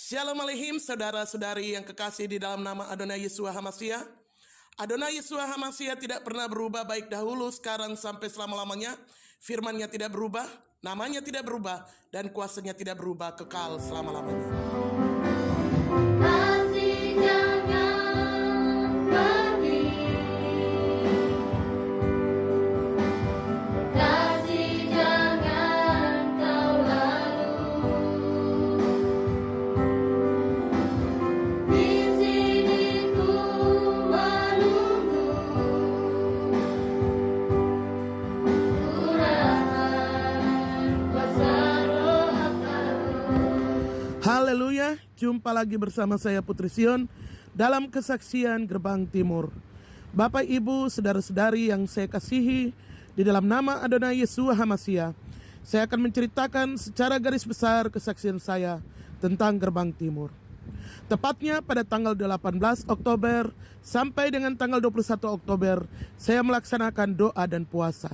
Shalom Aleichem, saudara-saudari yang kekasih di dalam nama Adonai Yeshua HaMashiach. Adonai Yeshua HaMashiach tidak pernah berubah, baik dahulu, sekarang, sampai selama-lamanya. Firman-Nya tidak berubah, namanya tidak berubah, dan kuasanya tidak berubah, kekal selama-lamanya. Kasih jangan pergi, kasih jangan kau lalu, di sini ku menunggu, curahan kuasa Roh Allah. Haleluya, jumpa lagi bersama saya Putri Sion dalam kesaksian Gerbang Timur. Bapak Ibu, saudara-saudari yang saya kasihi, di dalam nama Adonai Yeshua HaMashiach, saya akan menceritakan secara garis besar kesaksian saya tentang Gerbang Timur. Tepatnya pada tanggal 18 Oktober sampai dengan tanggal 21 Oktober, saya melaksanakan doa dan puasa.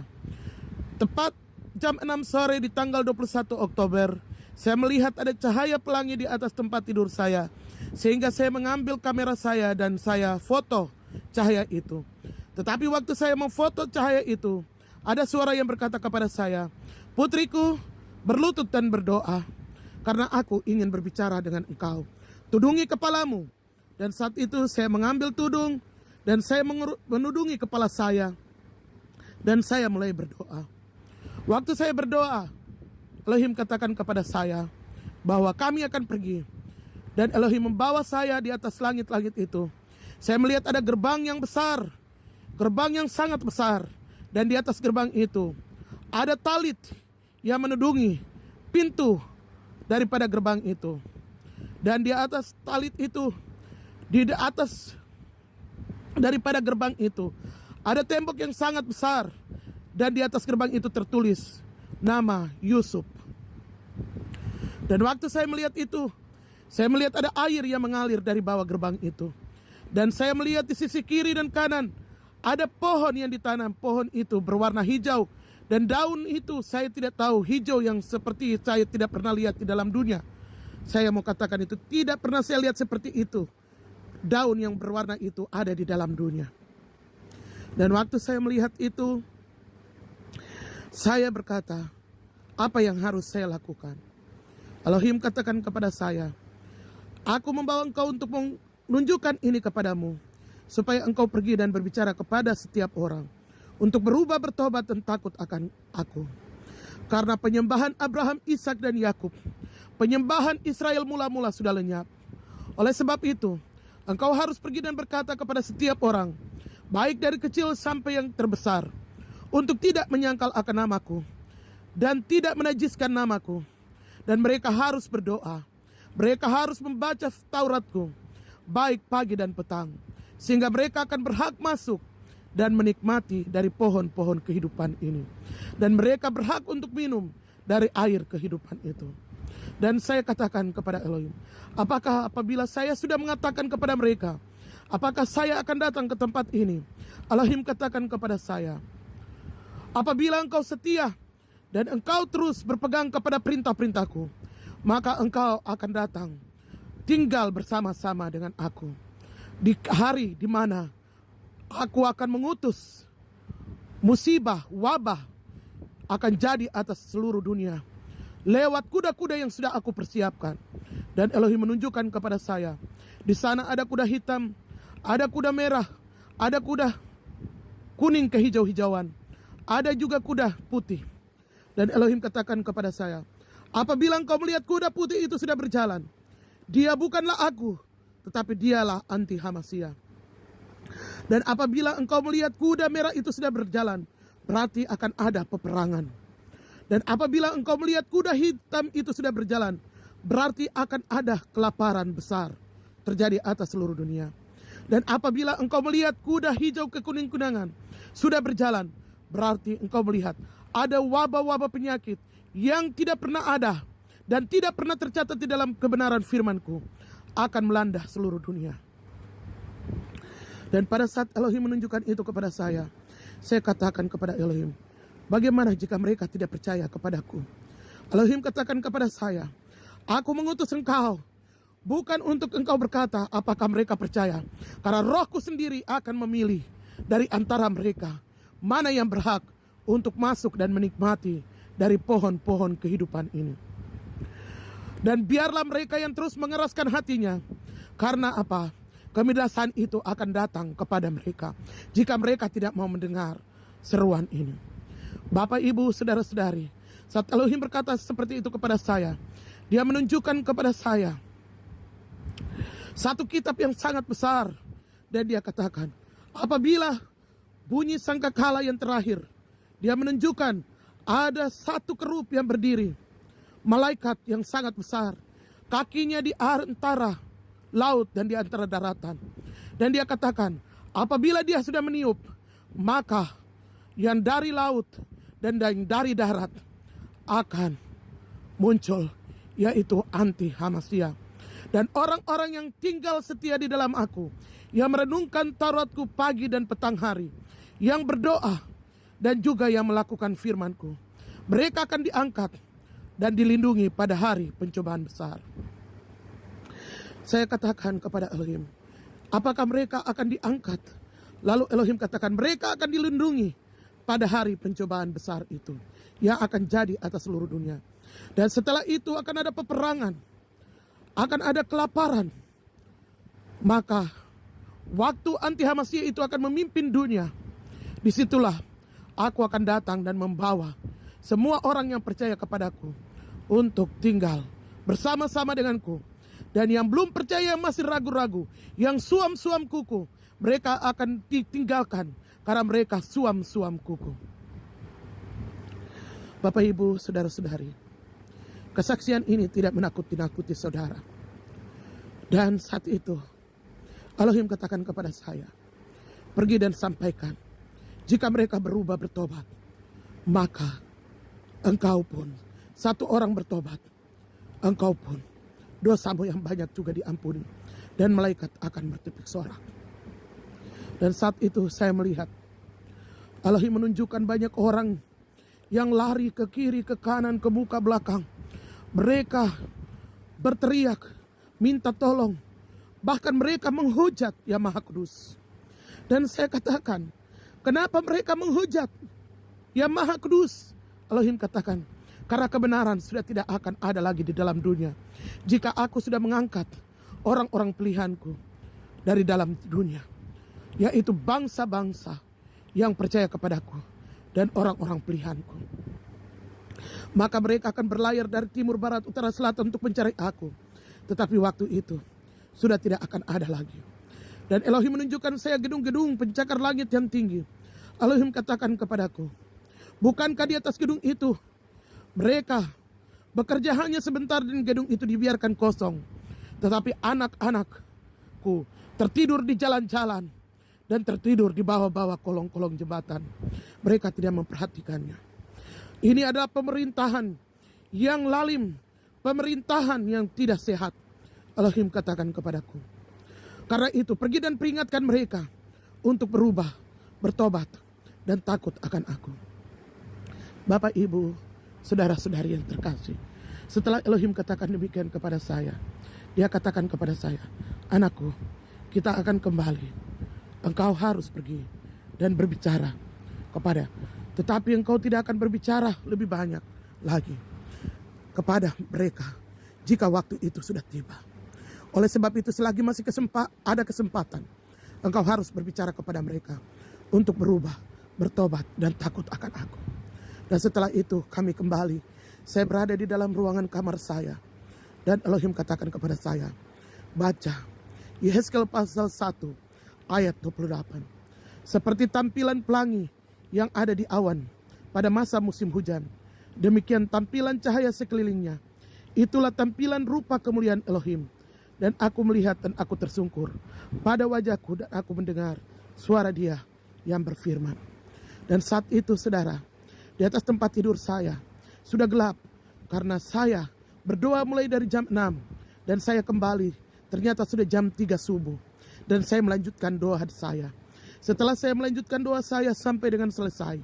Tepat jam 6 sore di tanggal 21 Oktober, saya melihat ada cahaya pelangi di atas tempat tidur saya, sehingga saya mengambil kamera saya dan saya foto cahaya itu. Tetapi waktu saya memfoto cahaya itu, ada suara yang berkata kepada saya, "Putriku, berlutut dan berdoa, karena aku ingin berbicara dengan engkau. Tudungi kepalamu." Dan saat itu saya mengambil tudung dan saya menudungi kepala saya, dan saya mulai berdoa. Waktu saya berdoa, Elohim katakan kepada saya bahwa kami akan pergi. Dan Elohim membawa saya di atas langit-langit itu. Saya melihat ada gerbang yang besar, gerbang yang sangat besar. Dan di atas gerbang itu ada talit yang menudungi pintu daripada gerbang itu. Dan di atas talit itu, di atas daripada gerbang itu, ada tembok yang sangat besar. Dan di atas gerbang itu tertulis nama Yusuf. Dan waktu saya melihat itu, saya melihat ada air yang mengalir dari bawah gerbang itu. Dan saya melihat di sisi kiri dan kanan ada pohon yang ditanam. Pohon itu berwarna hijau, dan daun itu saya tidak tahu, hijau yang seperti saya tidak pernah lihat di dalam dunia. Saya mau katakan itu, tidak pernah saya lihat seperti itu. Daun yang berwarna itu ada di dalam dunia. Dan waktu saya melihat itu, saya berkata, apa yang harus saya lakukan? Elohim katakan kepada saya, aku membawa engkau untuk menunjukkan ini kepadamu, supaya engkau pergi dan berbicara kepada setiap orang, untuk berubah, bertobat, dan takut akan aku. Karena penyembahan Abraham, Ishak, dan Yakub, penyembahan Israel mula-mula sudah lenyap. Oleh sebab itu, engkau harus pergi dan berkata kepada setiap orang, baik dari kecil sampai yang terbesar, untuk tidak menyangkal akan namaku, dan tidak menajiskan namaku. Dan mereka harus berdoa, mereka harus membaca Tauratku, baik pagi dan petang, sehingga mereka akan berhak masuk dan menikmati dari pohon-pohon kehidupan ini. Dan mereka berhak untuk minum dari air kehidupan itu. Dan saya katakan kepada Elohim, apakah apabila saya sudah mengatakan kepada mereka, apakah saya akan datang ke tempat ini? Elohim katakan kepada saya, apabila engkau setia dan engkau terus berpegang kepada perintah-perintahku, maka engkau akan datang tinggal bersama-sama dengan aku di hari di mana aku akan mengutus musibah, wabah akan jadi atas seluruh dunia lewat kuda-kuda yang sudah aku persiapkan. Dan Elohim menunjukkan kepada saya, di sana ada kuda hitam, ada kuda merah, ada kuda kuning kehijau-hijauan, ada juga kuda putih. Dan Elohim katakan kepada saya, apabila engkau melihat kuda putih itu sudah berjalan, dia bukanlah aku, tetapi dialah anti Hamashiach. Dan apabila engkau melihat kuda merah itu sudah berjalan, berarti akan ada peperangan. Dan apabila engkau melihat kuda hitam itu sudah berjalan, berarti akan ada kelaparan besar terjadi atas seluruh dunia. Dan apabila engkau melihat kuda hijau kekuning-kuningan sudah berjalan, berarti engkau melihat ada wabah-wabah penyakit yang tidak pernah ada dan tidak pernah tercatat di dalam kebenaran firman-Ku akan melanda seluruh dunia. Dan pada saat Elohim menunjukkan itu kepada saya katakan kepada Elohim, bagaimana jika mereka tidak percaya kepadaku? Elohim katakan kepada saya, aku mengutus engkau bukan untuk engkau berkata apakah mereka percaya, karena Rohku sendiri akan memilih dari antara mereka mana yang berhak untuk masuk dan menikmati dari pohon-pohon kehidupan ini. Dan biarlah mereka yang terus mengeraskan hatinya, karena apa? Kemilasan itu akan datang kepada mereka jika mereka tidak mau mendengar seruan ini. Bapak, Ibu, saudara-saudari, saat Elohim berkata seperti itu kepada saya, Dia menunjukkan kepada saya satu kitab yang sangat besar. Dan Dia katakan, apabila bunyi sangkakala yang terakhir, Dia menunjukkan ada satu kerup yang berdiri, malaikat yang sangat besar, kakinya di antara laut dan di antara daratan. Dan Dia katakan, apabila dia sudah meniup, maka yang dari laut dan yang dari darat akan muncul, yaitu anti Hamasya. Dan orang-orang yang tinggal setia di dalam aku, yang merenungkan Tauratku pagi dan petang hari, yang berdoa dan juga yang melakukan firmanku, mereka akan diangkat dan dilindungi pada hari pencobaan besar. Saya katakan kepada Elohim, apakah mereka akan diangkat? Lalu Elohim katakan, mereka akan dilindungi pada hari pencobaan besar itu yang akan jadi atas seluruh dunia. Dan setelah itu akan ada peperangan, akan ada kelaparan. Maka waktu anti Hamasya itu akan memimpin dunia. Disitulah aku akan datang dan membawa semua orang yang percaya kepadaku untuk tinggal bersama-sama denganku. Dan yang belum percaya, yang masih ragu-ragu, yang suam-suam kuku, mereka akan ditinggalkan karena mereka suam-suam kuku. Bapak, Ibu, saudara-saudari, kesaksian ini tidak menakut-nakuti saudara. Dan saat itu Elohim katakan kepada saya, pergi dan sampaikan, jika mereka berubah bertobat, maka engkau pun, satu orang bertobat, engkau pun dosamu yang banyak juga diampuni, dan malaikat akan bertepuk sorak. Dan saat itu saya melihat Elohim menunjukkan banyak orang yang lari ke kiri, ke kanan, ke muka belakang. Mereka berteriak, minta tolong. Bahkan mereka menghujat Yang Maha Kudus. Dan saya katakan, kenapa mereka menghujat Yang Maha Kudus? Elohim katakan, karena kebenaran sudah tidak akan ada lagi di dalam dunia jika aku sudah mengangkat orang-orang pilihanku dari dalam dunia, yaitu bangsa-bangsa yang percaya kepadaku dan orang-orang pilihanku. Maka mereka akan berlayar dari timur, barat, utara, selatan untuk mencari aku. Tetapi waktu itu sudah tidak akan ada lagi. Dan Elohim menunjukkan saya gedung-gedung pencakar langit yang tinggi. Elohim katakan kepadaku, bukankah di atas gedung itu mereka bekerja hanya sebentar dan gedung itu dibiarkan kosong. Tetapi anak-anakku tertidur di jalan-jalan dan tertidur di bawah-bawah kolong-kolong jembatan. Mereka tidak memperhatikannya. Ini adalah pemerintahan yang lalim, pemerintahan yang tidak sehat. Elohim katakan kepadaku, karena itu pergi dan peringatkan mereka untuk berubah, bertobat, dan takut akan aku. Bapak, Ibu, saudara-saudari yang terkasih, setelah Elohim katakan demikian kepada saya, Dia katakan kepada saya, anakku, kita akan kembali. Engkau harus pergi dan berbicara kepada, tetapi engkau tidak akan berbicara lebih banyak lagi kepada mereka jika waktu itu sudah tiba. Oleh sebab itu, selagi masih ada kesempatan, engkau harus berbicara kepada mereka untuk berubah, bertobat, dan takut akan aku. Dan setelah itu kami kembali. Saya berada di dalam ruangan kamar saya. Dan Elohim katakan kepada saya, baca Yehezkel pasal 1 ayat 28. Seperti tampilan pelangi yang ada di awan pada masa musim hujan, demikian tampilan cahaya sekelilingnya. Itulah tampilan rupa kemuliaan Elohim. Dan aku melihat dan aku tersungkur pada wajahku, dan aku mendengar suara Dia yang berfirman. Dan saat itu, saudara, di atas tempat tidur saya sudah gelap karena saya berdoa mulai dari jam 6 dan saya kembali ternyata sudah jam 3 subuh dan saya melanjutkan doa saya. Setelah saya melanjutkan doa saya sampai dengan selesai,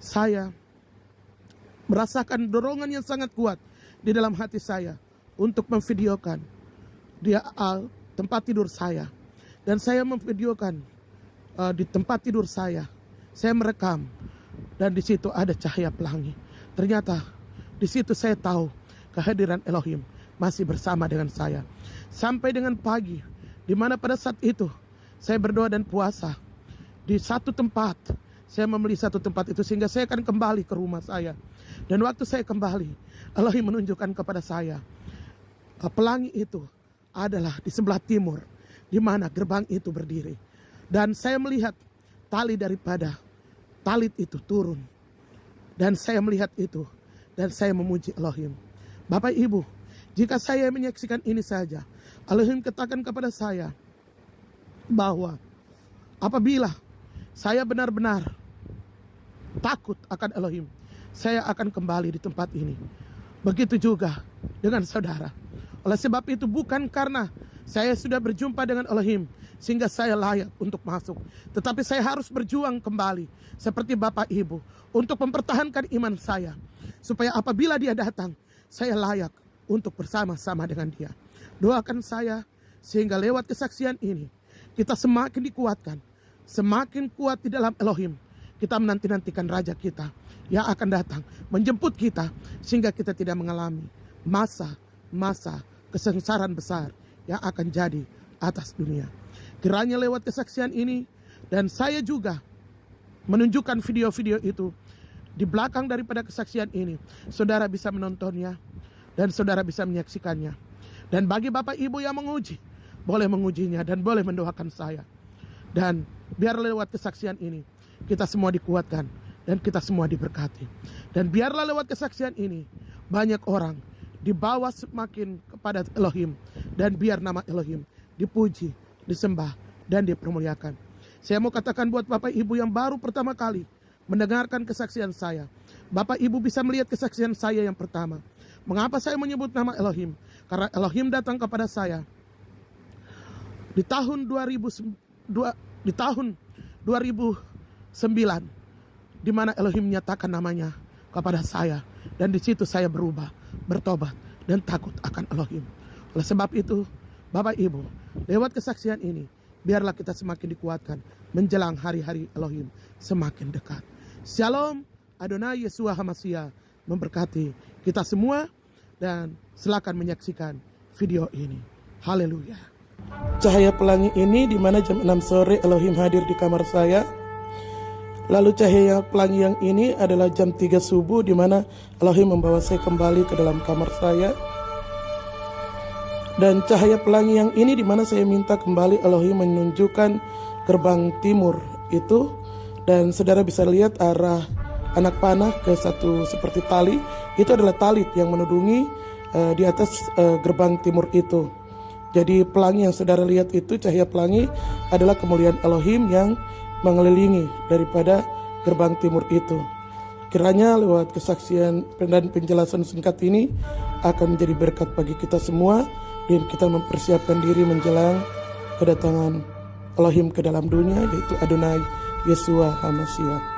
saya merasakan dorongan yang sangat kuat di dalam hati saya untuk memvideokan di tempat tidur saya. Dan saya memvideokan di tempat tidur saya merekam, dan di situ ada cahaya pelangi. Ternyata di situ saya tahu kehadiran Elohim masih bersama dengan saya. Sampai dengan pagi, di mana pada saat itu saya berdoa dan puasa di satu tempat. Saya membeli satu tempat itu sehingga saya akan kembali ke rumah saya. Dan waktu saya kembali, Elohim menunjukkan kepada saya pelangi itu adalah di sebelah timur, di mana gerbang itu berdiri. Dan saya melihat tali daripada talit itu turun. Dan saya melihat itu, dan saya memuji Elohim. Bapak Ibu, jika saya menyaksikan ini saja, Elohim katakan kepada saya bahwa apabila saya benar-benar takut akan Elohim, saya akan kembali di tempat ini. Begitu juga dengan saudara. Oleh sebab itu, bukan karena saya sudah berjumpa dengan Elohim sehingga saya layak untuk masuk, tetapi saya harus berjuang kembali seperti Bapak Ibu untuk mempertahankan iman saya, supaya apabila dia datang, saya layak untuk bersama-sama dengan dia. Doakan saya sehingga lewat kesaksian ini kita semakin dikuatkan, semakin kuat di dalam Elohim. Kita menanti-nantikan Raja kita yang akan datang menjemput kita, sehingga kita tidak mengalami masa kesengsaraan besar yang akan jadi atas dunia. Kiranya lewat kesaksian ini, dan saya juga menunjukkan video-video itu di belakang daripada kesaksian ini, saudara bisa menontonnya dan saudara bisa menyaksikannya. Dan bagi Bapak Ibu yang menguji, boleh mengujinya dan boleh mendoakan saya. Dan biar lewat kesaksian ini kita semua dikuatkan dan kita semua diberkati. Dan biarlah lewat kesaksian ini banyak orang dibawa semakin kepada Elohim, dan biar nama Elohim dipuji, disembah, dan dipermuliakan. Saya mau katakan buat Bapak Ibu yang baru pertama kali mendengarkan kesaksian saya, Bapak Ibu bisa melihat kesaksian saya yang pertama. Mengapa saya menyebut nama Elohim? Karena Elohim datang kepada saya di tahun 2009, di mana Elohim menyatakan namanya kepada saya, dan di situ saya berubah, bertobat, dan takut akan Elohim. Oleh sebab itu, Bapak Ibu, lewat kesaksian ini, biarlah kita semakin dikuatkan menjelang hari-hari Elohim semakin dekat. Shalom, Adonai Yeshua HaMashiach memberkati kita semua, dan silakan menyaksikan video ini. Haleluya. Cahaya pelangi ini di mana jam 6 sore Elohim hadir di kamar saya. Lalu cahaya pelangi yang ini adalah jam 3 subuh di mana Elohim membawa saya kembali ke dalam kamar saya. Dan cahaya pelangi yang ini di mana saya minta kembali Elohim menunjukkan gerbang timur itu. Dan saudara bisa lihat arah anak panah ke satu seperti tali. Itu adalah talit yang menudungi di atas gerbang timur itu. Jadi pelangi yang saudara lihat itu, cahaya pelangi adalah kemuliaan Elohim yang mengelilingi daripada gerbang timur itu. Kiranya lewat kesaksian dan penjelasan singkat ini akan menjadi berkat bagi kita semua, dan kita mempersiapkan diri menjelang kedatangan Elohim ke dalam dunia, yaitu Adonai Yeshua HaMashiach.